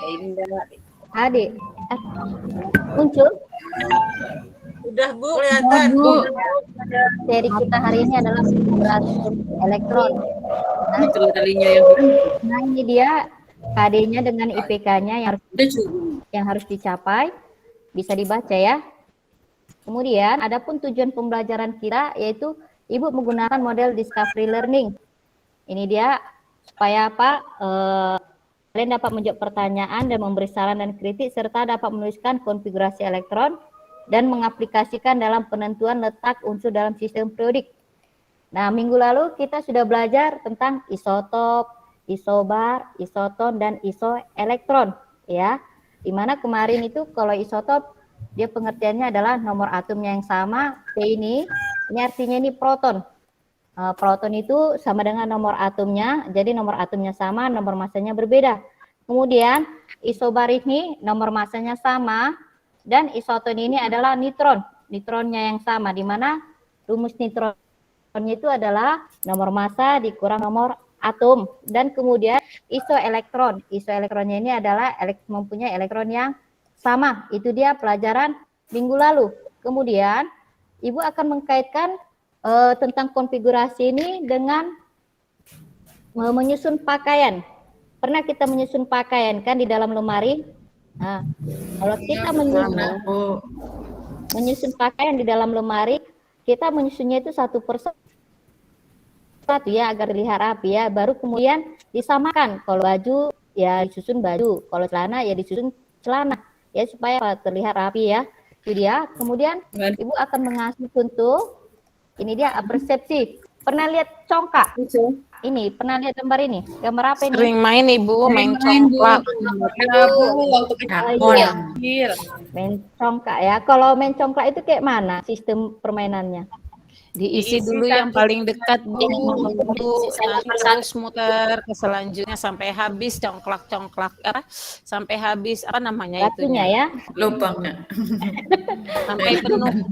Indah. Adik, muncul? Udah Bu, kelihatan. Bu. Seri kita hari ini adalah konfigurasi elektron. Nah, ini dia KD-nya dengan IPK-nya yang harus dicapai. Bisa dibaca ya. Kemudian, adapun tujuan pembelajaran kita yaitu Ibu menggunakan model discovery learning. Ini dia supaya apa? Kalian dapat menjawab pertanyaan dan memberi saran dan kritik serta dapat menuliskan konfigurasi elektron dan mengaplikasikan dalam penentuan letak unsur dalam sistem periodik. Nah, minggu lalu kita sudah belajar tentang isotop, isobar, isoton, dan isoelektron, ya. Dimana kemarin itu kalau isotop, dia pengertiannya adalah nomor atomnya yang sama, P ini artinya ini proton. Proton itu sama dengan nomor atomnya, jadi nomor atomnya sama, nomor masanya berbeda. Kemudian isobar ini nomor masanya sama, dan isoton ini adalah neutron, neutronnya yang sama, di mana rumus neutronnya itu adalah nomor massa dikurang nomor atom. Dan kemudian isoelektron, isoelektronnya ini adalah mempunyai elektron yang sama. Itu dia pelajaran minggu lalu. Kemudian Ibu akan mengkaitkan tentang konfigurasi ini dengan menyusun pakaian. Pernah kita menyusun pakaian kan di dalam lemari? Nah, kalau kita menyusun pakaian di dalam lemari, kita menyusunnya itu satu persatu ya agar terlihat rapi ya. Baru kemudian disamakan. Kalau baju ya disusun baju, kalau celana ya disusun celana ya supaya terlihat rapi ya. Itu dia. Kemudian Ibu akan mengasih contoh. Ini dia persepsi. Pernah lihat congkak? Ini pernah lihat gambar ini? Gambar apa ini? Sering main Ibu, main congklak. Main congkak ya. Kalau main congkak itu kayak mana sistem permainannya? Diisi dulu yang paling dekat Bu, terus muter ke selanjutnya sampai habis congklak apa? Sampai habis apa namanya batunya itunya? Ya? Lubangnya. Sampai penuh.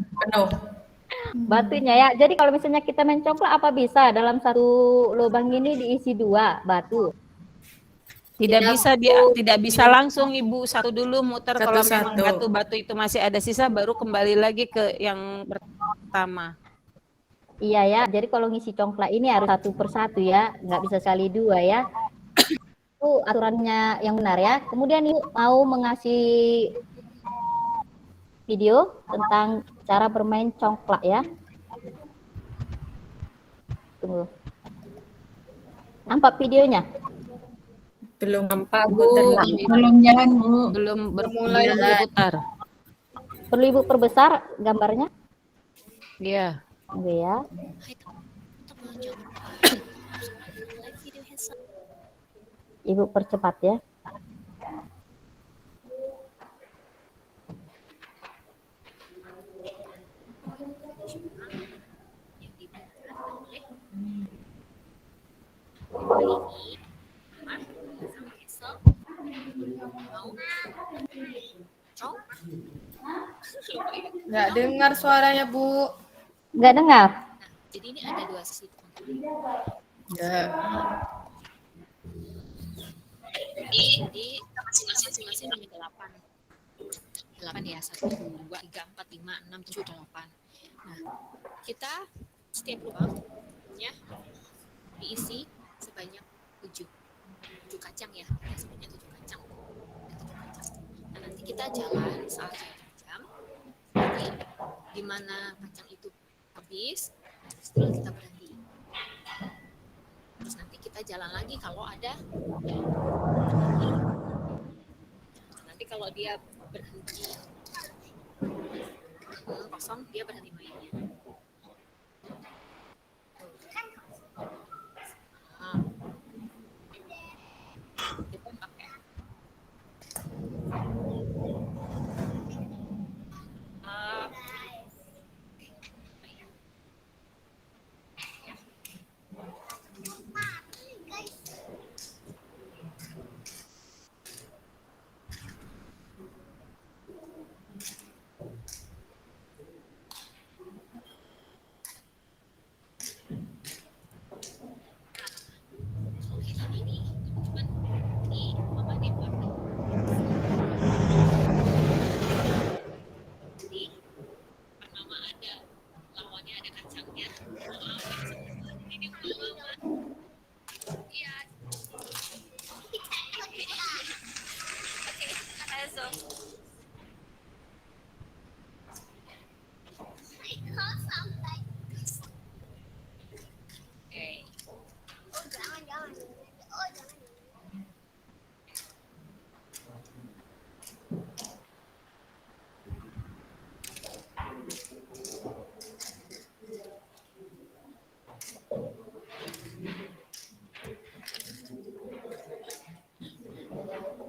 Batunya ya. Jadi kalau misalnya kita main congklak apa bisa dalam satu lubang ini diisi 2 batu? Tidak bisa langsung Ibu, satu dulu muter kalau memang batu itu masih ada sisa baru kembali lagi ke yang pertama. Iya ya, jadi kalau ngisi congklak ini harus satu persatu ya, nggak bisa sekali 2 ya. Itu aturannya yang benar ya. Kemudian Ibu mau mengasih video tentang cara bermain congklak ya. Tunggu. Nampak videonya? Belum nampak Bu. Belum jalan Bu. Belum bermulai berputar. Perlu Ibu perbesar gambarnya? Iya. Oke ya. Ibu percepat ya. Nggak dengar suaranya Bu. Nggak dengar? Jadi ini ada 2 sisi. Ya. Jadi masing-masing ada 8. 8 ya, 1, 2, 3, 4, 5, 6, 7, 8. Nah, kita setiap lubangnya diisi sebanyak 7 kacang ya, sebanyak 7 kacang. Nah, nanti kita jalan saat jam, nanti di mana kacang itu habis, setelah kita berhenti. Terus nanti kita jalan lagi kalau ada. Nanti kalau dia berhenti kosong, dia berhenti mainnya. Nah, kita pakai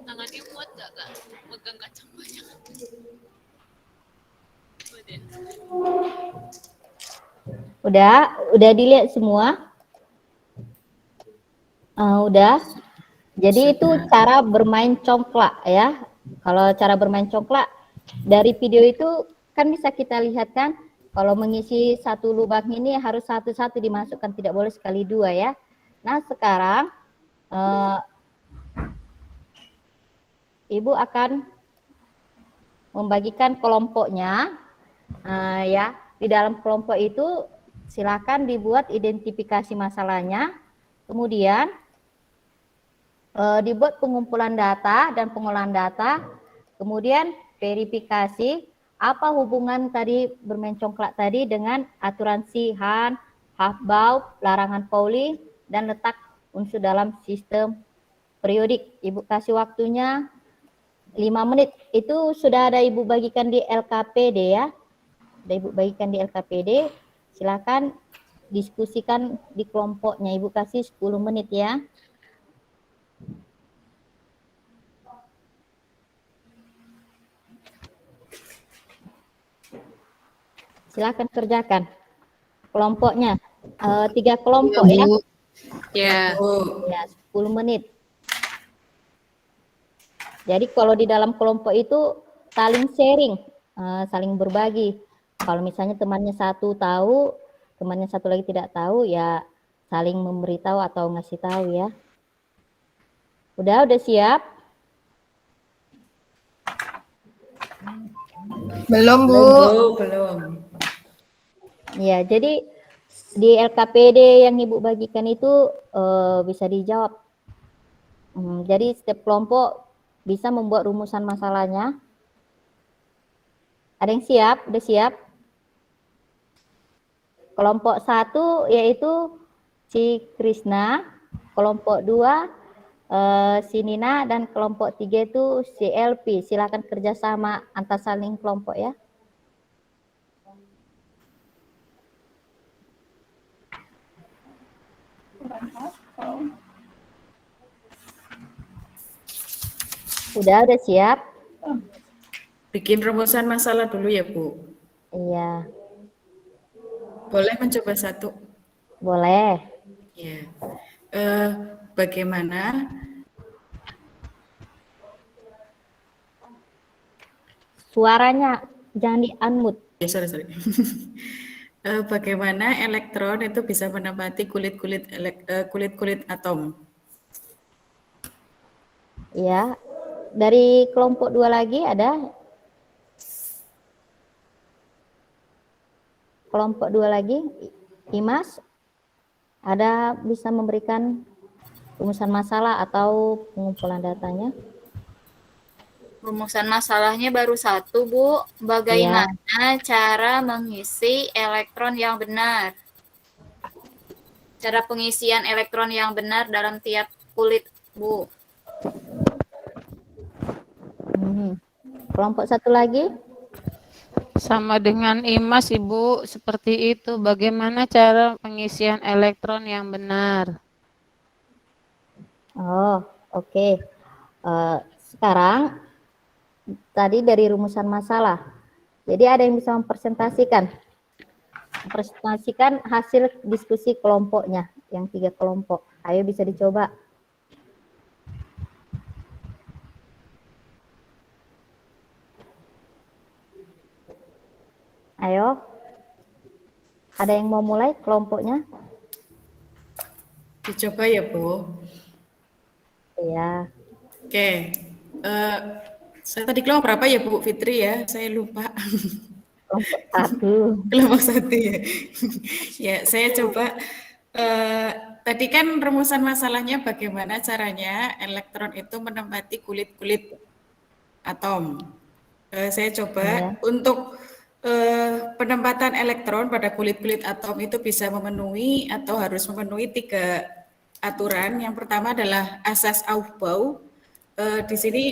Tangannya muat gak kak? Megang kacang banyak. Udah dilihat semua? Udah. Jadi itu cara bermain congklak ya. Kalau cara bermain congklak dari video itu kan bisa kita lihat kan, kalau mengisi satu lubang ini harus satu-satu dimasukkan, tidak boleh sekali dua ya. Nah sekarang Ibu akan membagikan kelompoknya ya. Di dalam kelompok itu silakan dibuat identifikasi masalahnya, kemudian dibuat pengumpulan data dan pengolahan data, kemudian verifikasi apa hubungan tadi bermain congklak tadi dengan aturan Sheehan, Hofbauer, larangan Pauli, dan letak unsur dalam sistem periodik. Ibu kasih waktunya 5 menit. Itu sudah ada Ibu bagikan di LKPD ya. Sudah Ibu bagikan di LKPD. Silakan diskusikan di kelompoknya. Ibu kasih 10 menit ya. Silakan kerjakan kelompoknya. 3 kelompok ya. Ya. Ya, 10 menit. Jadi kalau di dalam kelompok itu saling sharing, saling berbagi. Kalau misalnya temannya satu tahu, temannya satu lagi tidak tahu, ya saling memberitahu atau ngasih tahu ya. Udah siap? Belum, Bu. Belum. Ya, jadi di LKPD yang Ibu bagikan itu bisa dijawab. Jadi setiap kelompok bisa membuat rumusan masalahnya. Ada yang siap? Udah siap? Kelompok 1 yaitu si Krishna, kelompok 2 si Nina, dan kelompok 3 itu si LP. Silakan kerjasama antar saling kelompok ya. Udah siap? Bikin rumusan masalah dulu ya, Bu. Iya. Boleh mencoba satu? Boleh. Ya. Bagaimana Suaranya jangan di-unmute. ya, sorry. Bagaimana elektron itu bisa menempati kulit-kulit atom? Ya. Dari kelompok 2 lagi ada? Kelompok 2 lagi, Imas, ada bisa memberikan rumusan masalah atau pengumpulan datanya? Rumusan masalahnya baru satu, Bu. Bagaimana cara mengisi elektron yang benar? Cara pengisian elektron yang benar dalam tiap kulit, Bu. Kelompok 1 lagi? Sama dengan Imas, Ibu, seperti itu. Bagaimana cara pengisian elektron yang benar? Oh, oke. Sekarang tadi dari rumusan masalah. Jadi ada yang bisa mempresentasikan hasil diskusi kelompoknya, yang 3 kelompok. Ayo bisa dicoba. Ayo. Ada yang mau mulai kelompoknya? Dicoba ya, Bu. Iya. Oke. Saya tadi kelompok berapa ya, Bu Fitri ya? Saya lupa. Kelompok 1. Kelompok 1 ya. Ya, saya coba. Tadi kan rumusan masalahnya bagaimana caranya elektron itu menempati kulit-kulit atom. Saya coba Iya. untuk penempatan elektron pada kulit-kulit atom itu bisa memenuhi atau harus memenuhi 3 aturan. Yang pertama adalah asas Aufbau. Di sini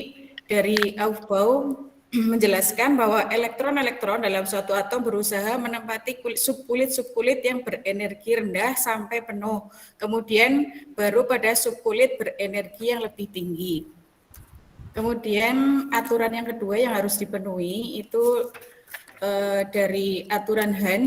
dari Aufbau menjelaskan bahwa elektron-elektron dalam suatu atom berusaha menempati subkulit-subkulit yang berenergi rendah sampai penuh. Kemudian baru pada subkulit berenergi yang lebih tinggi. Kemudian aturan yang kedua yang harus dipenuhi itu dari aturan Hahn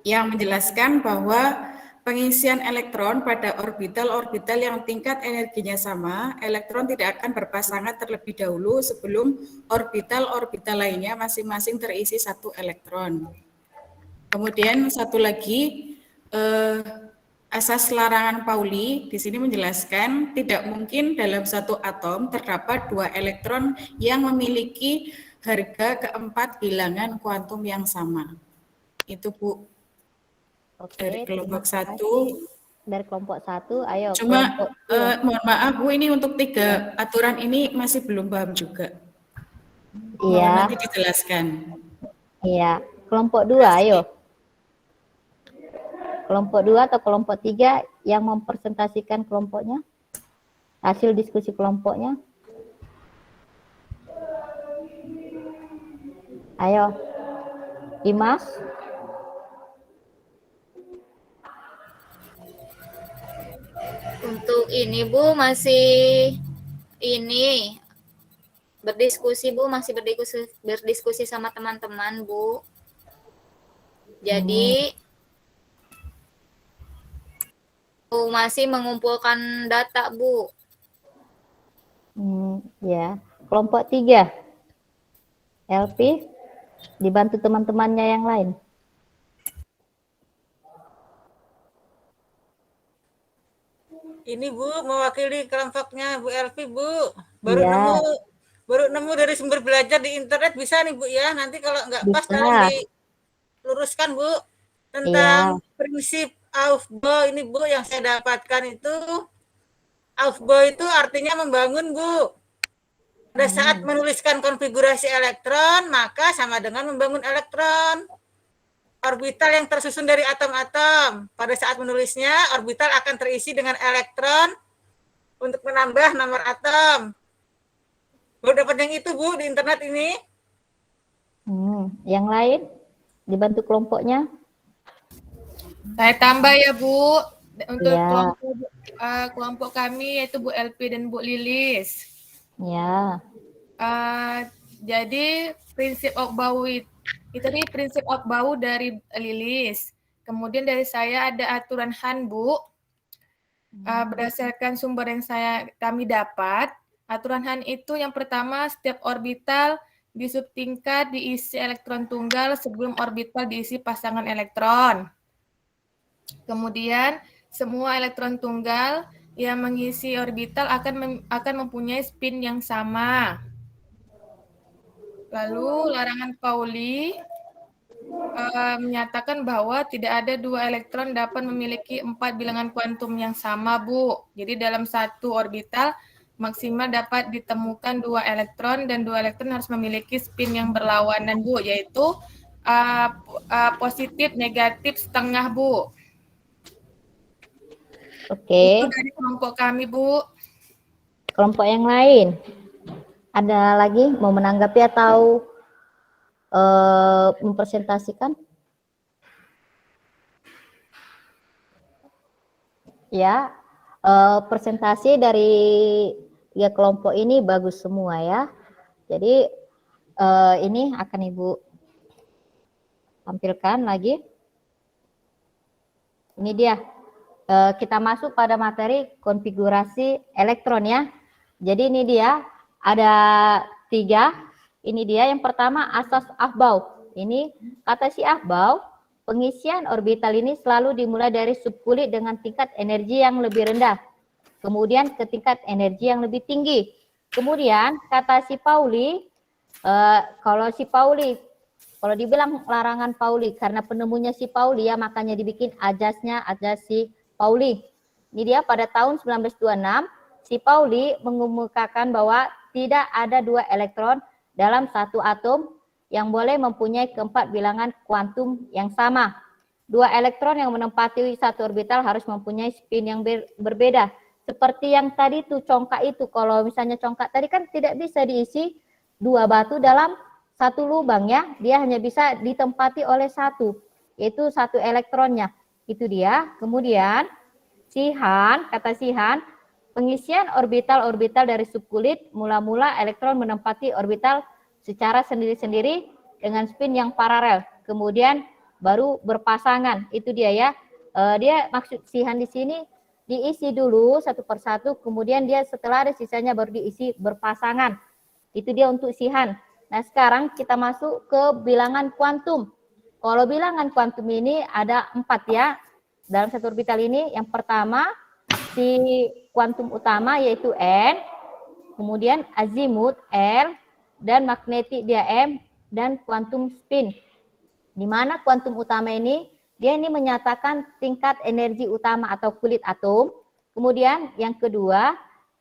yang menjelaskan bahwa pengisian elektron pada orbital-orbital yang tingkat energinya sama, elektron tidak akan berpasangan terlebih dahulu sebelum orbital-orbital lainnya masing-masing terisi 1 elektron. Kemudian satu lagi, asas larangan Pauli di sini menjelaskan tidak mungkin dalam satu atom terdapat 2 elektron yang memiliki harga keempat bilangan kuantum yang sama. Itu Bu. Oke, Dari kelompok terima 1. kasih. Dari kelompok 1, ayo Cuma kelompok 2. mohon maaf Bu, ini untuk 3 aturan ini masih belum paham juga. Mohon Iya, nanti dijelaskan. iya. Kelompok 2, ayo. Kelompok 2 atau kelompok 3 yang mempresentasikan kelompoknya? Hasil diskusi kelompoknya? Ayo. Dimas? Untuk ini Bu masih ini berdiskusi Bu, masih berdiskusi sama teman-teman Bu. Jadi masih mengumpulkan data Bu. Ya. Kelompok 3. LP dibantu teman-temannya yang lain. Ini Bu, mewakili kelompoknya Bu Elvi Bu. Iya. Baru nemu dari sumber belajar di internet, bisa nih Bu ya. Nanti kalau nggak pas Bisa. tolong diluruskan Bu. Tentang prinsip Aufbau ini Bu yang saya dapatkan itu. Aufbau itu artinya membangun Bu. Pada saat menuliskan konfigurasi elektron, maka sama dengan membangun elektron. Orbital yang tersusun dari atom-atom. Pada saat menulisnya, orbital akan terisi dengan elektron untuk menambah nomor atom. Baru dapat yang itu Bu di internet ini. Yang lain dibantu kelompoknya? Saya tambah ya Bu. Untuk Ya. kelompok kami yaitu Bu LP dan Bu Lilis. Ya. Jadi prinsip Aufbau itu tadi prinsip Aufbau dari Lilis. Kemudian dari saya ada aturan Hahn Bu. Berdasarkan sumber yang kami dapat, aturan Hahn itu yang pertama setiap orbital di subtingkat diisi elektron tunggal sebelum orbital diisi pasangan elektron. Kemudian semua elektron tunggal yang mengisi orbital akan mempunyai spin yang sama. Lalu larangan Pauli menyatakan bahwa tidak ada 2 elektron dapat memiliki 4 bilangan kuantum yang sama, Bu. Jadi dalam satu orbital maksimal dapat ditemukan 2 elektron dan 2 elektron harus memiliki spin yang berlawanan, Bu, yaitu positif, negatif, setengah, Bu. Oke. Itu dari kelompok kami, Bu. Kelompok yang lain? Ada lagi mau menanggapi atau mempresentasikan? Ya, presentasi dari 3 kelompok ini bagus semua ya. Jadi ini akan Ibu tampilkan lagi. Ini dia. Kita masuk pada materi konfigurasi elektron ya. Jadi ini dia ada 3. Ini dia yang pertama asas Aufbau. Ini kata si Aufbau, pengisian orbital ini selalu dimulai dari subkulit dengan tingkat energi yang lebih rendah. Kemudian ke tingkat energi yang lebih tinggi. Kemudian kata si Pauli, kalau dibilang larangan Pauli karena penemunya si Pauli ya, makanya dibikin ajasnya ajas si Pauli. Ini dia pada tahun 1926 si Pauli mengemukakan bahwa tidak ada 2 elektron dalam satu atom yang boleh mempunyai keempat bilangan kuantum yang sama. 2 elektron yang menempati satu orbital harus mempunyai spin yang berbeda. Seperti yang tadi tuh congkak itu, kalau misalnya congkak tadi kan tidak bisa diisi 2 batu dalam satu lubang ya, dia hanya bisa ditempati oleh satu, yaitu 1 elektronnya. Itu dia. Kemudian kata Sheehan, pengisian orbital-orbital dari subkulit mula-mula elektron menempati orbital secara sendiri-sendiri dengan spin yang paralel. Kemudian baru berpasangan. Itu dia ya. Dia maksud Sheehan di sini diisi dulu satu persatu, kemudian dia setelah ada sisanya baru diisi berpasangan. Itu dia untuk Sheehan. Nah, sekarang kita masuk ke bilangan kuantum. Kalau bilangan kuantum ini ada 4 ya dalam satu orbital ini. Yang pertama si kuantum utama yaitu N, kemudian azimut L, dan magnetik dia M, dan kuantum spin. Di mana kuantum utama ini dia ini menyatakan tingkat energi utama atau kulit atom. Kemudian yang kedua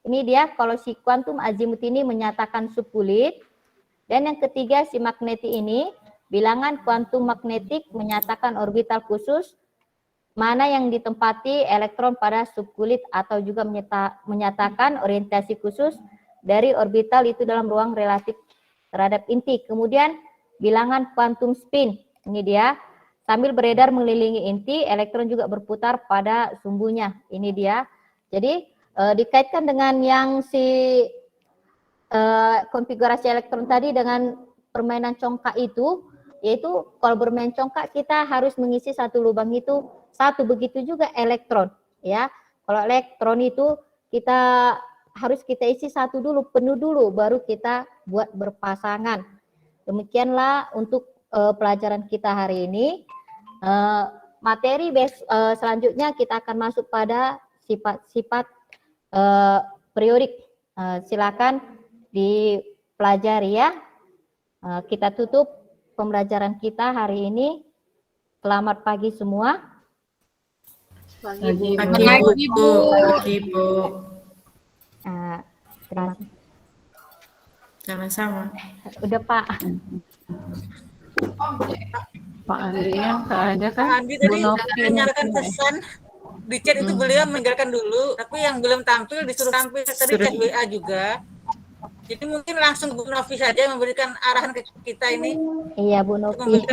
ini dia kalau si kuantum azimut ini menyatakan subkulit. Dan yang ketiga si magnetik ini, bilangan kuantum magnetik menyatakan orbital khusus mana yang ditempati elektron pada subkulit atau juga menyatakan orientasi khusus dari orbital itu dalam ruang relatif terhadap inti. Kemudian bilangan kuantum spin, ini dia, sambil beredar mengelilingi inti, elektron juga berputar pada sumbunya. Ini dia. Jadi dikaitkan dengan yang si konfigurasi elektron tadi dengan permainan congkak itu, yaitu kalau bermain congkak kita harus mengisi satu lubang itu satu, begitu juga elektron ya. Kalau elektron itu harus kita isi satu dulu, penuh dulu, baru kita buat berpasangan. Demikianlah untuk pelajaran kita hari ini. Materi selanjutnya kita akan masuk pada sifat-sifat periodik. Silakan dipelajari ya. Kita tutup pembelajaran kita hari ini. Selamat pagi semua. Pagi, Bu. Terima kasih. Sama-sama. Udah Pak. Pak Andi yang ada kan? Pak Andi tadi menyalakan pesan di chat itu beliau meninggalkan dulu, tapi yang belum tampil disuruh tampil tadi chat WA juga. Jadi mungkin langsung Bu Novi saja memberikan arahan ke kita ini. Iya Bu Novi.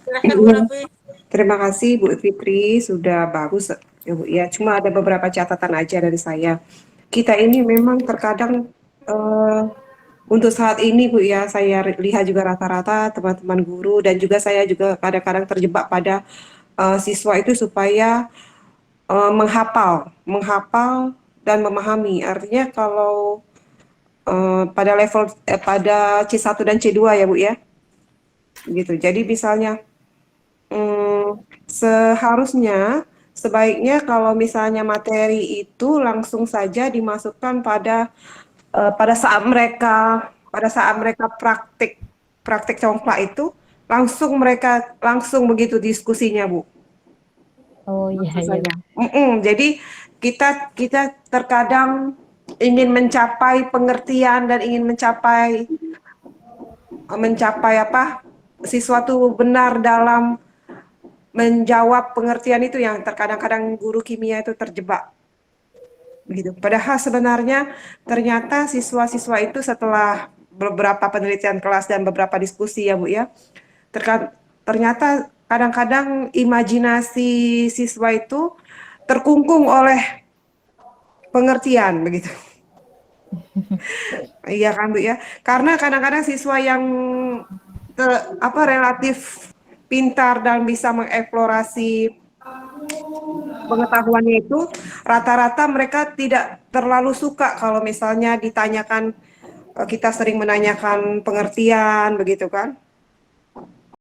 Silahkan Bu Novi. Terima kasih Bu Fitri, sudah bagus ya Bu ya. Cuma ada beberapa catatan aja dari saya. Kita ini memang terkadang untuk saat ini Bu ya, saya lihat juga rata-rata teman-teman guru dan juga saya juga kadang-kadang terjebak pada siswa itu supaya menghafal dan memahami. Artinya kalau pada level pada C1 dan C2 ya Bu ya. Gitu. Jadi misalnya sebaiknya kalau misalnya materi itu langsung saja dimasukkan pada saat mereka praktik congklak itu langsung begitu diskusinya Bu. Oh iya iya. Jadi kita terkadang ingin mencapai pengertian dan ingin mencapai siswa tuh benar dalam menjawab pengertian itu yang terkadang-kadang guru kimia itu terjebak. Begitu. Padahal sebenarnya ternyata siswa-siswa itu setelah beberapa penelitian kelas dan beberapa diskusi ya Bu ya, ternyata kadang-kadang imajinasi siswa itu terkungkung oleh pengertian begitu. Iya kan Bu ya, karena kadang-kadang siswa yang relatif pintar dan bisa mengeksplorasi pengetahuannya itu, rata-rata mereka tidak terlalu suka kalau misalnya ditanyakan, kita sering menanyakan pengertian begitu kan.